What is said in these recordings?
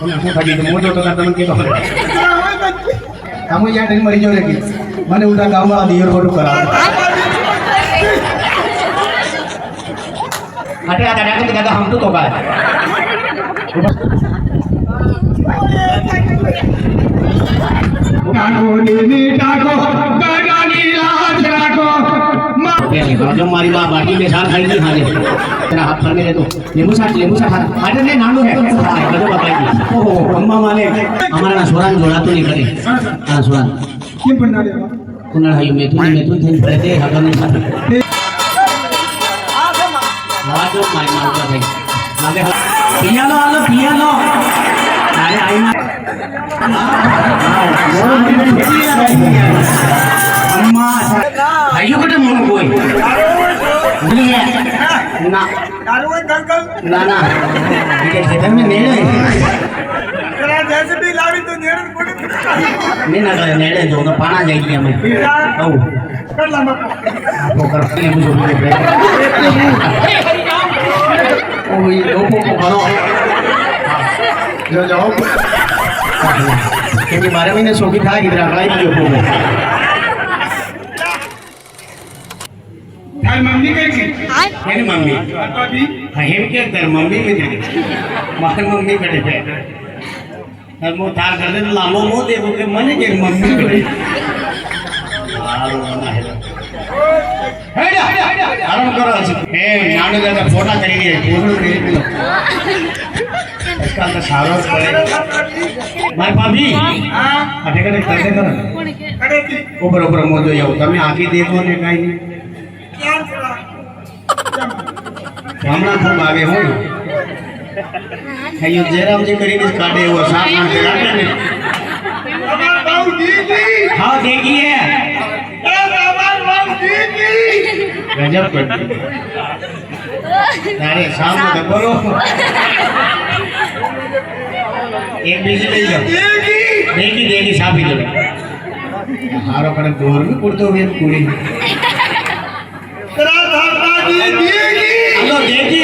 હું ખાલી તો મોટો તો તમને કેતો તમે યાર ટાઈમ મરી જો રે મને ઉડા ગામવાળા દિયર ખોટું કરાવે અટે આ દાદા કે દાદા હમ તો કા जो हमारी माँ बाटी में साल खाई नहीं खाने तेरा हाथ पर मेरे तो लेमू साथ खाने ने नानू है बजो बताइए ओहो अम्मा माने हमारा ना सोरान जोड़ा तो नहीं करे हां सोरान क्यों बना रे कुनल हाई मेथुन थे बड़े थे हगन नहीं खाते वाजो माई मार का भाई माने पियानो अरे आई ना अम्मा आयो कटे मोनो कोई ना ना ये खेतन में नेड़े तेरा जैसे भी लावी तो नेड़े पड़े नहीं ना नेड़े जो तो पाना जाएगी हमें ओ कर ला मत आपको करते हैं मुझे ओ ये लोगों को करो जो जाओ क्योंकि 12 महीने सोगी था किधर अगलाई की हो थाई मम्मी कैसी मेरी मम्मी अभी हेम के कर मम्मी में दे मार मम्मी कटे पे अब मो थार कर दे लामो मो देखो के मने के मम्मी कटे हारो ना है हेडा आराम करो ए नानो दादा फोटा करी दे फोटो दे इसका तो सारो पड़े माय भाभी हां अटे कटे कर करो अरे की ऊपर मो जो यो તમે આખી देखो ने કાઈ नहीं क्या चला हमारा खूब आगे हो कहीं जयराम जी करीब काटे वो साफ काटे ने हमार बाबू जी हाँ देखिए ए हमार बाबू जी गजब कर अरे शाम को बोलो एक बीजी ले जाओ देखी साफी दो हारो करे गोर में कुर्तो भी पूरी तेरा धागा जी हेलो देखी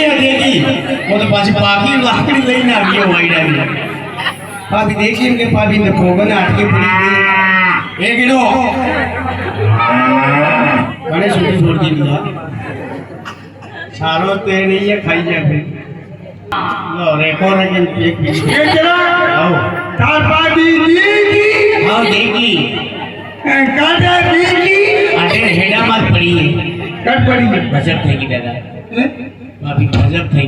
वो तो पास पापी लाकड़ी लेने आ गई वाइड आ गई पापी देखिए इनके पापी ने भोगन अटके पड़ी गई एक किलो बड़े छोटी छोटी दिया सारो ते नहीं है खाई जाए लो रेको रजन एक पीस ये चला आओ धागा जी हाँ देखी काटा जी अटे हेडा मत पड़ी कट पड़ी गजब थी दादा भाभी गजब थी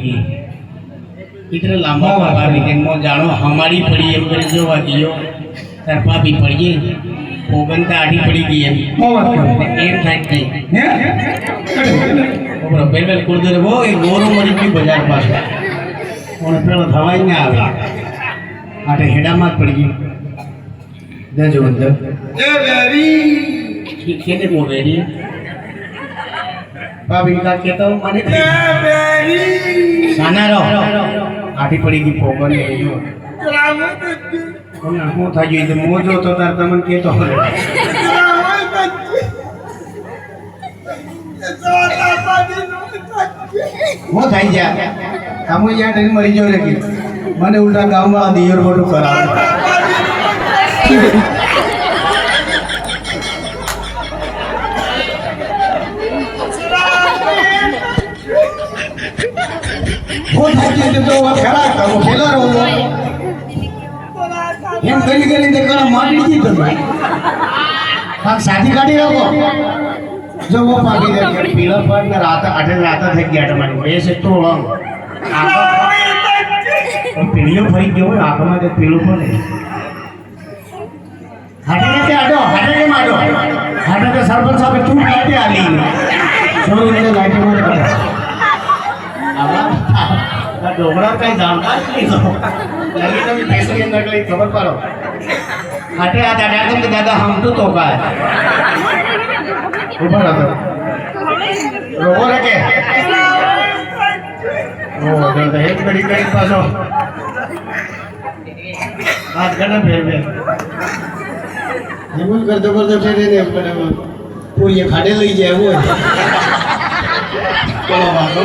इतना लंबा भाभी के मो जानो हमारी पड़ी एम करे जो वादियो तार भाभी पड़ी पोगन ता आड़ी पड़ी गई है एम थाई थी ओपर बेल कुड़ दे वो एक गोरो मरी की बाजार पास ओने पेलो थवाई ने आवे आटे हेडा मत पड़ी गई दे जो अंदर ए वेरी केने को वेरी भाभी का कहता हूँ माने ए वेरी साना रो आठी पड़ी की पोगन ने जो रामो कोना हो था ये मोजो तो तार तमन के तो वो थाई जा हम या टाइम मरी जो रे મને ઉલટા ગામવાળા દિયર ખોટું કરાવે वो थाई के तो खरा वो खेला रो એમ કરી કરીને કરા માટી દી તમે પાક સાથી કાઢી રાખો જો वो પાકી દે પીળા પર ને રાત આઠે રાત થઈ ગયા તમારી બે છે તો પીળો ફરી ગયો આંખમાં તે પીળું પડે હાટે કે આડો હાટે કે સરપંચ સાહેબ તું કાઢે આલી છોરો ને લાઈટ માં કરે આવા આ ડોગરા કઈ જાણતા જ નહીં તો लगी तो पैसे के अंदर कहीं खबर पारो हटे आ दादा तुम के दादा हम तो का है ऊपर आ रो रखे ओ दादा एक बड़ी कहीं पासो हाथ करना फेर में हम कर दो फेर ने पर पूरी खाड़े ले जाए वो चलो बाबू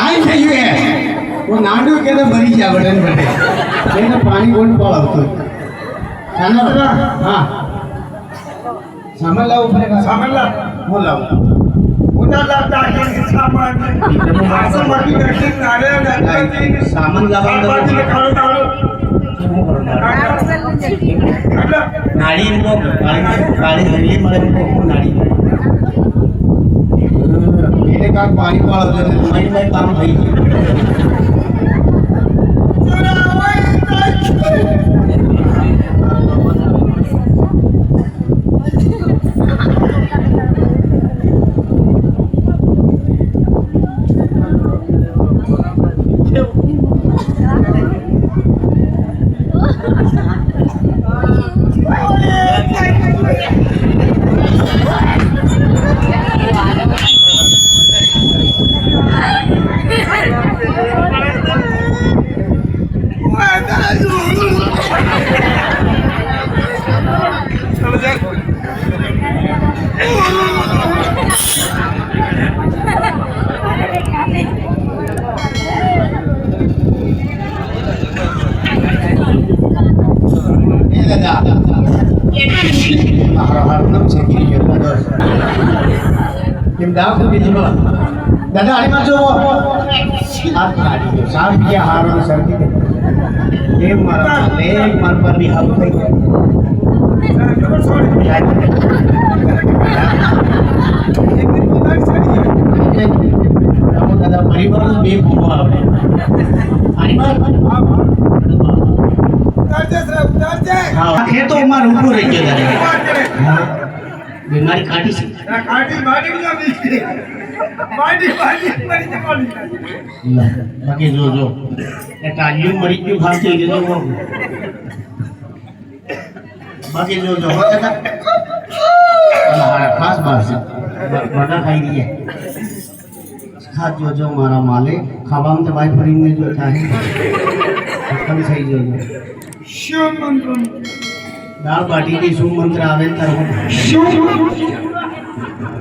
आई नहीं है वो નાનું કે ભરી ગયા વડન ભરે એને પાણી કોણ પડાવતું હા સામાન લાવવું પડે સામાન લાવ હું લાવું ઉના લાવતા કે સામાન આસો મકી બેઠી નારે નારે સામાન લાવવાનું બાજુને ખાડો તારો નાળી ગાડી હરી મળે નાળી એને કાંક પાણી પાડો મારી ભાઈ કામ થઈ દાદા આની માં જો સાફ ગયા હારો શરદી એ મારા લેગ માર પર બી હાવ થઈ ગયા દાદા પરિવાર બે ભૂમો આવે આની માં હા એ તો માર ઊભો રહી ગયો દાદા હા બીમારી કાઢી છે કાઢી મારી ના બીજી મારી મરી જવાની બાકી જો એ ટાળીઓ મરી ગયું ખાસ થઈ ગયું બાકી જો ખાસ બાર છે બધા ખાઈ દઈએ ખાસ જોજો મારા માલે ખાવામાં તો ભાઈ ફરીને જો થાય ખતમ થઈ જોજો શું મંત્ર દાળ બાટીથી શું મંત્ર આવે તારો શું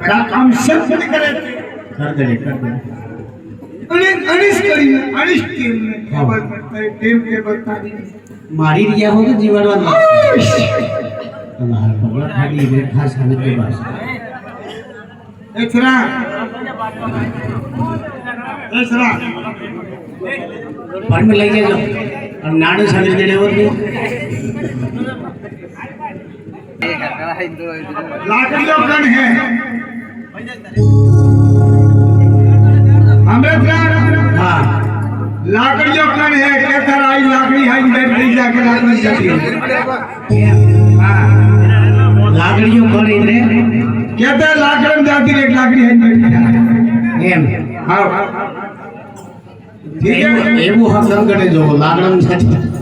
કામ સત્ય કરે કર દે અને અનિશ કરીને અનિશ ટીમને ખબર પડતા ટીમ કે બતાવી મારી રહ્યા હો તો જીવાડવાનું તમારા ખબર ખાલી બે ખાસ હાલત કે બસ એસરા પણ લઈ જજો અને નાડું સાલી દેડે હોત નહીં लाकड़ियों कण है हमें हाँ लाकड़ियों कण है कहता आई लाकड़ी है बैठ नहीं जाके लाकड़ी जाती है हाँ લાકડીઓ કરી રે कहता लाकड़म जाती है एक लाकड़ी है बैठ એમ हाँ ठीक है એવું હક સંકટે જો લાકડમ સાથે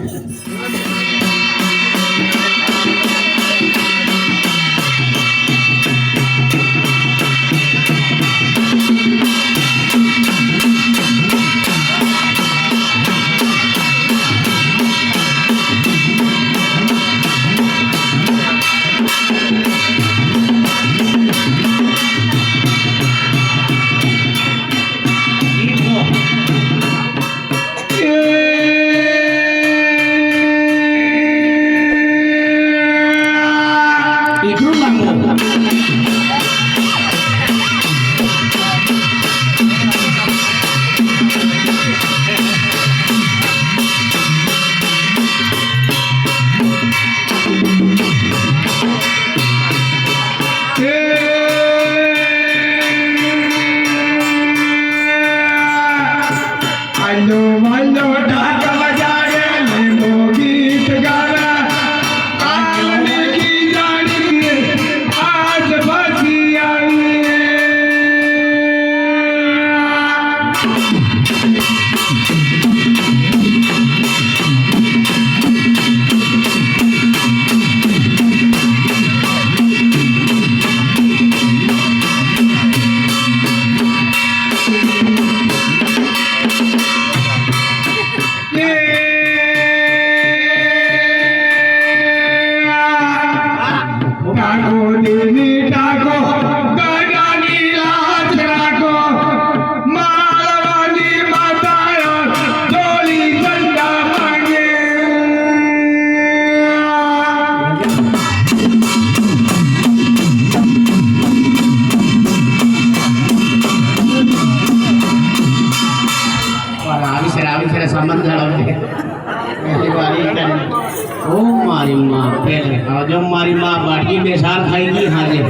जो मारी माँ बाटी में सार खाएगी हाँ जी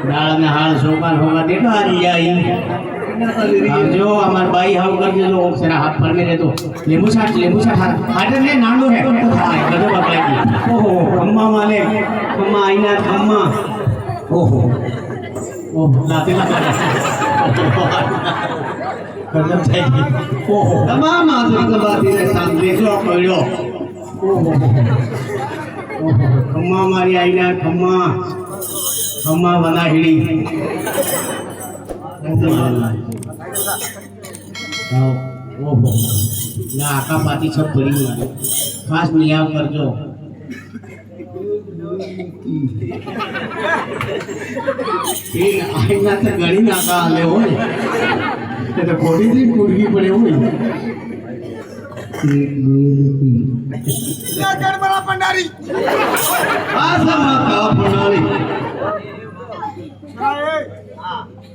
दाल ने हाल सोपान होगा देखा आ जाई जो हमारे भाई हाउ कर जो सेना हाथ पर में तो लेबू साथ हाथ ने नानो है हां कदो बकलाई की ओहो खम्मा वाले खम्मा आईना खम्मा ओहो ओहो लाते लगा कदम चाहिए ओहो तमाम आदमी का बात है सामने जो पड़ो ओहो खम्मा मारी आईना खम्मा खम्मा बना हिड़ी ओहो ना आका पाती सब पड़ी हुई खास नियाव कर जो आईना तो गणी नाका आले हो तो कोड़ी दी कुड़गी पड़े हुई बड़ा भंडारी भंडारी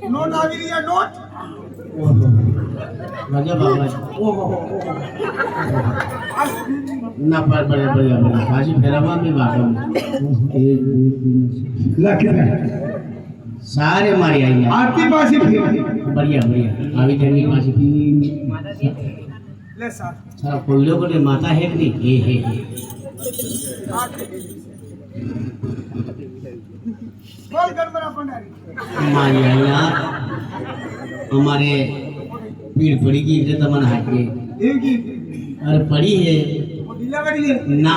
नोट आ गई है नोट राजा बाबा ना पर बढ़िया काजी फेरावा में बाटो सारे मारी आई आरती पासी फिर बढ़िया आवी जंगी पासी ले सर सारा कोल्लो को माता है कि नहीं हे बोल गड़बड़ा भंडारी मारी आई ना हमारे पीड़ पड़ी की इधर तमन हाथ के देवगी अरे पड़ी है डिलीवरी है ना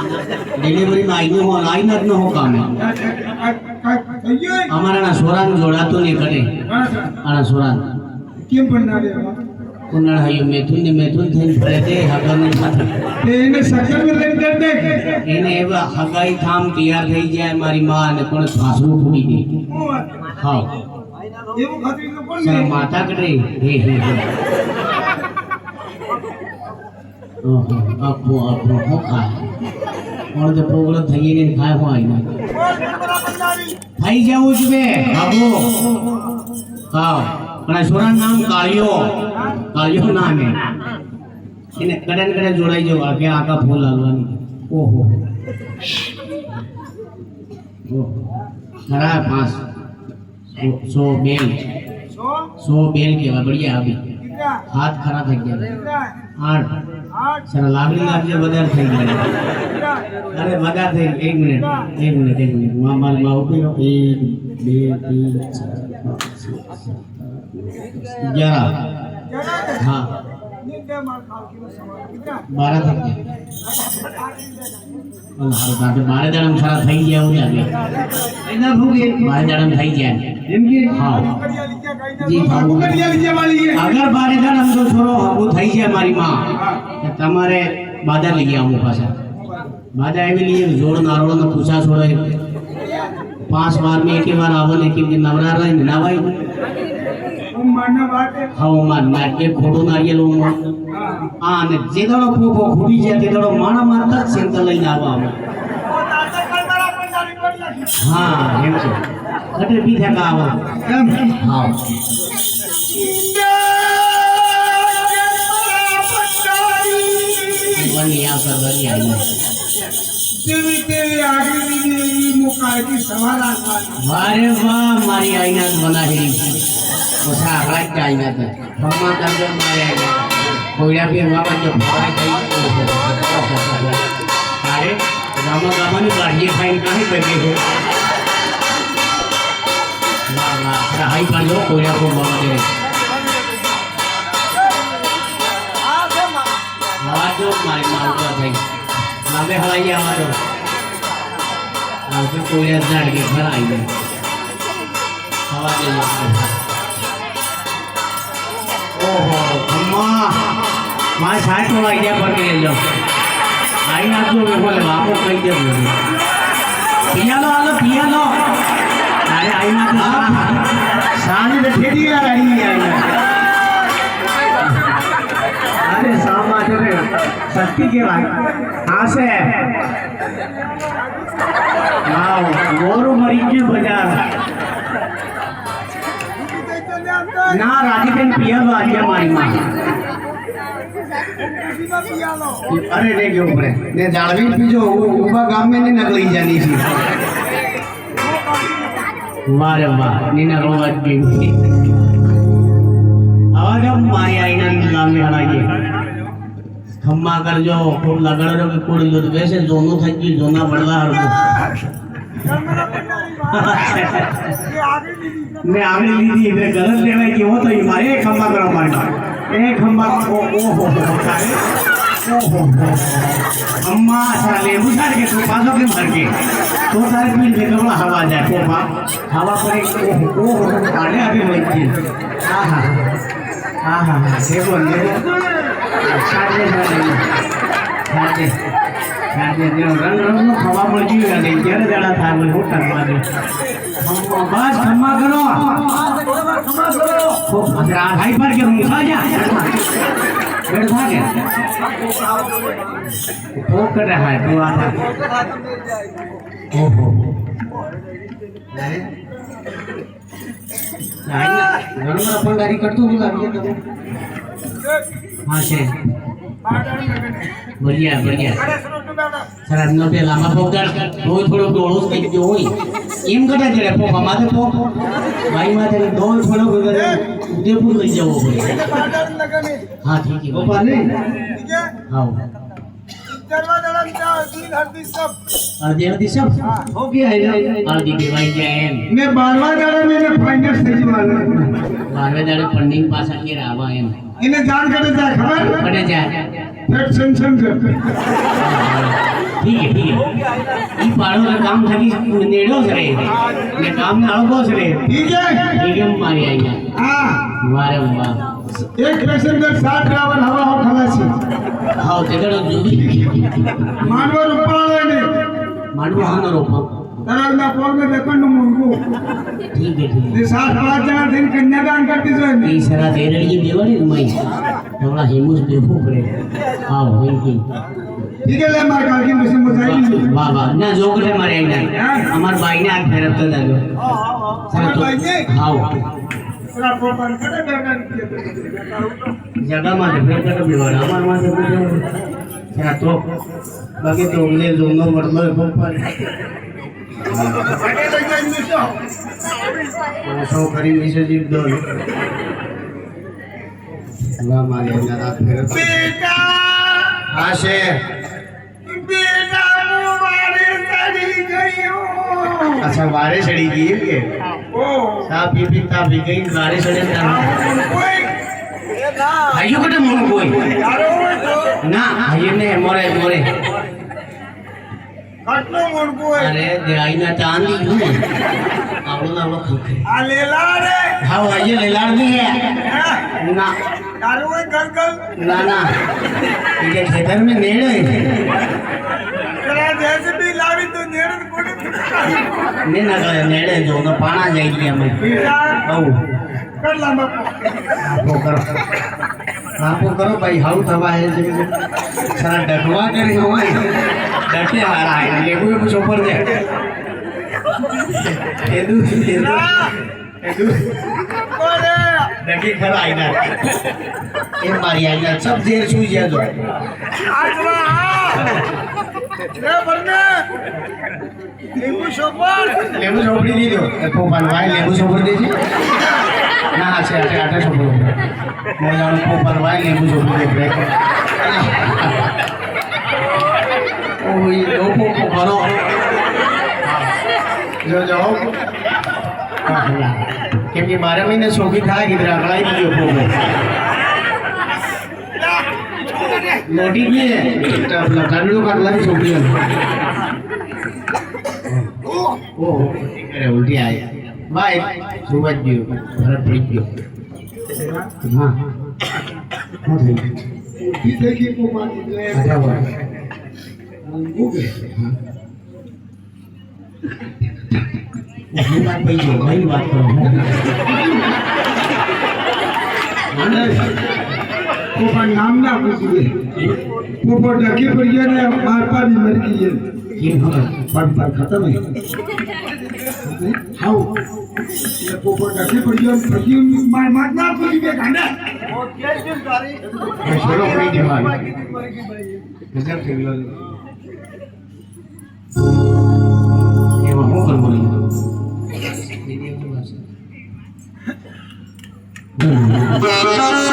डिलीवरी में आई हो आई न हो काम है हमारा ना सोरान जोड़ा तो नहीं करे आना सोरान केम भंडारी कुन्नड़ हयो मैथुन थे पड़े थे हगा ने माथा इन्हें शक्कर में लग दे इन्हें एवा हगाई थाम तैयार થઈ જાય મારી માં ને કોણ સાસુ ફૂડી ગઈ હા એવું ખાતરી તો કોણ સર માતા કરે હે ઓહો આપો હો ખા કોણ જે પ્રોગ્રામ થઈ ને ખાય હો આઈ बोल गड़बड़ा भंडारी થઈ જાવું જ બે બાબુ હા પણ સોરા નામ કાળિયો નામ હે એને કડન જોડાઈ જો આગે આકા ફૂલ લાલવાની ઓહો खरा 500 बेल सो 100 बेल के बढ़िया अभी कितना हाथ खरा થઈ ગયા कितना 8 8 सर लागली लागजे વધારે થઈ ગયા कितना अरे વધારે થઈ 1 मिनिट माल માં ઉભી રહો 1 2 3 4 5 6 7 11 हाँ निंदे मार खाओ की सवाल कितना 12 થઈ ગયા तो बारह जन्म सारा થઈ ગયા हो जाए इधर भूगे 12 जन्म થઈ ગયા इनकी हाँ कड़िया लिखा गाइड जी बाबू कड़िया लिखा वाली है अगर 12 जन्म जो छोरो हबो થઈ જાય મારી માં તો તમારે બાદા લઈ આવું પાછા બાદા આવી લઈએ જોડ નારોળ ને પૂછા છોડે 5 बार में एक ही बार आवो लेकिन नवरा रही नवाई हम मानना बात है हाँ मार नाट के खोटो नारियल हाँ ने जेदड़ो पोपो खुड़ी जाए तेदड़ो माना मारता सेंटर लઈને આવવા અમે वो दादा गड़बड़ा भंडारी बढ़िया हाँ એમ છે કટે પીઠે કા આવા हाँ वनी यहाँ पर वनी आई तेरी तेरी आगे मुकाई की सवाल वारे वाह मारी आईना बना है उसा आगला के आईना था भगवान का जो मारे आईना कोयला भी हुआ पर जो फराई गई अरे गामा ने गाड़ी फाइन कहीं बैठे हो वाह वाह हाई पर जो कोयला को बाबा दे आवाज जो मारी मारूंगा भाई लावे हवाई आवाज आवाज कोयला झाड़ के घर आई है हवा दे ओहो अम्मा मां साइड में आइडिया पर के ले लो आई ना जो बोले बापू कह दे पिया लो अरे आई ना सानी ने फेरी आ रही है अरे सामा जो शक्ति के भाई हाँ से आओ गोरू मरीज बाजार ना राजी बेन पिया बाजिया मारी माँ અરે ને કેવું પડે ને જાળવી પીજો ઉભા ગામ में नहीं नकली जानी थी वाह वाह नीना रोज भी आवाज अब मारी आई ना लाल में हलाइए खम्मा कर जो खूब लगड़ रो के कोड़ी जो वैसे दोनों थकी दोना बड़ला हर मैं आगे ली थी मैं गलत लेवे कि वो तो मारे खम्मा करो मारना एक खम्मा ओ हो अम्मा साले बुझार के तो पासों के भर के तो सारे पीठ में कबला हवा जाए तो हवा पर एक ओ काले अभी वही हां हां हां हां देखो छाटे छाटे जो रंग रंग नो हवा मळजी गई जरा जरा था मैं वो करवा दे बस क्षमा करो तो भद्रा भाई पर के मुखा जा बैठा के वो कर रहा है तो आता ओहो नहीं घणो अपन गाड़ी करतो भी लागिए तो हां छे बढ़िया बढ़िया सर हमने पे लामा पोकर रोज थोड़ो डोळो થઈ ગયો હોય એમ કટા જડે પોપા માથે પોપ ભાઈ માથે ડોળ થોડો ઉદયપુર લઈ જવો પડે હા ઠીક है પોપા ને ठीक है हां दरवाजा लगा दिन हल्दी सब हो गया है हल्दी के भाई जैन ने 12वां दाड़े में फाइनल થઈ જવાનો 12वें दाड़े फंडिंग पास आके आवा एम इने जान करे जा खबर पड़े जा फिर सेंशन ठीक है ई पाड़ो का काम थकी नेड़ो से ने काम ने आळगो से ठीक है मारी आई हां वारे वाह एक पैसेंजर 7 ड्राइवर हवा हो खलासी हां तेगड़ो जुदी मानवर उपाळे ने मानवर हानो रोपा तरल ना पोल में देखन मुंगू ठीक है ये 7-5 जना दिन कन्यादान करती जो ई सरा देरड़ी देवानी मई थोड़ा हेमुस देवो पड़े हां होई ठीक है ले मार काल की मशीन बजाई वाह वाह ना जोकटे मारे आई ना हमार भाई ने आज फेरत जागो सरा तो हां सरा पोपन कटे करना जगह में फेर कटे बिवाड़ हमार मां से सरा तो बाकी तो ने जोनो बदलो पोपन सो करी मिसे जीव दो वाह मारे ना फेर बेटा आशे बेटा वारे चढ़ी गई हो अच्छा वारे चढ़ी गई के ओ ता पी गई वारे चढ़े कोई आयो कटे मोर कोई ना आये ने मोरे कटनो मोर कोई अरे दे आई ना चांदी हूं आवलो ना खखे आ लेला रे हां आये लेलाड़ नहीं है ना दारू में गलगल ना ये खेतर में नेड़ है तेरा जैसे भी लावी तो नेड़ कोड़ी ने ना करे नेड़ जो तो पाना जाएगी हमें औ कर लंबा आपो करो भाई हाउ थवा है जे सारा डटवा करी होय डटे हारा है लेबू कुछ ऊपर दे एदू ओरे डटी खरा आई ना ए मारी आई ना सब देर सुई जा जो आज रहा रे बरने लेबू छोपड़ी दी दो तो बनवाए लेबू छोपड़ी दे जी ना अच्छे आटे छोपड़ी मैं जान को बनवाए लेबू छोपड़ी दे ओ ये दो को करो जो जाओ क्योंकि 12 महीने सोखी था कि अगलाई की हो नोटी भी है लखनऊ का अगला भी छोकरी है ओ अरे उल्टी आई भाई सुबह जी भरत पड़ी गयो हां हो गई ठीक है कि को बात है अच्छा हुआ हो गए हां ये बात भाई जो भाई बात करो को नाम ना पूछिए को डके पड़िए ने मार पा भी मर गई है ये पर खत्म है हाउ ये को डके पड़िए मार मारना पूछिए गाना છોડો પડી ગયો હાલ. ગજબ થઈ ગયો. એમાં હું કરવું નહીં. Thank you.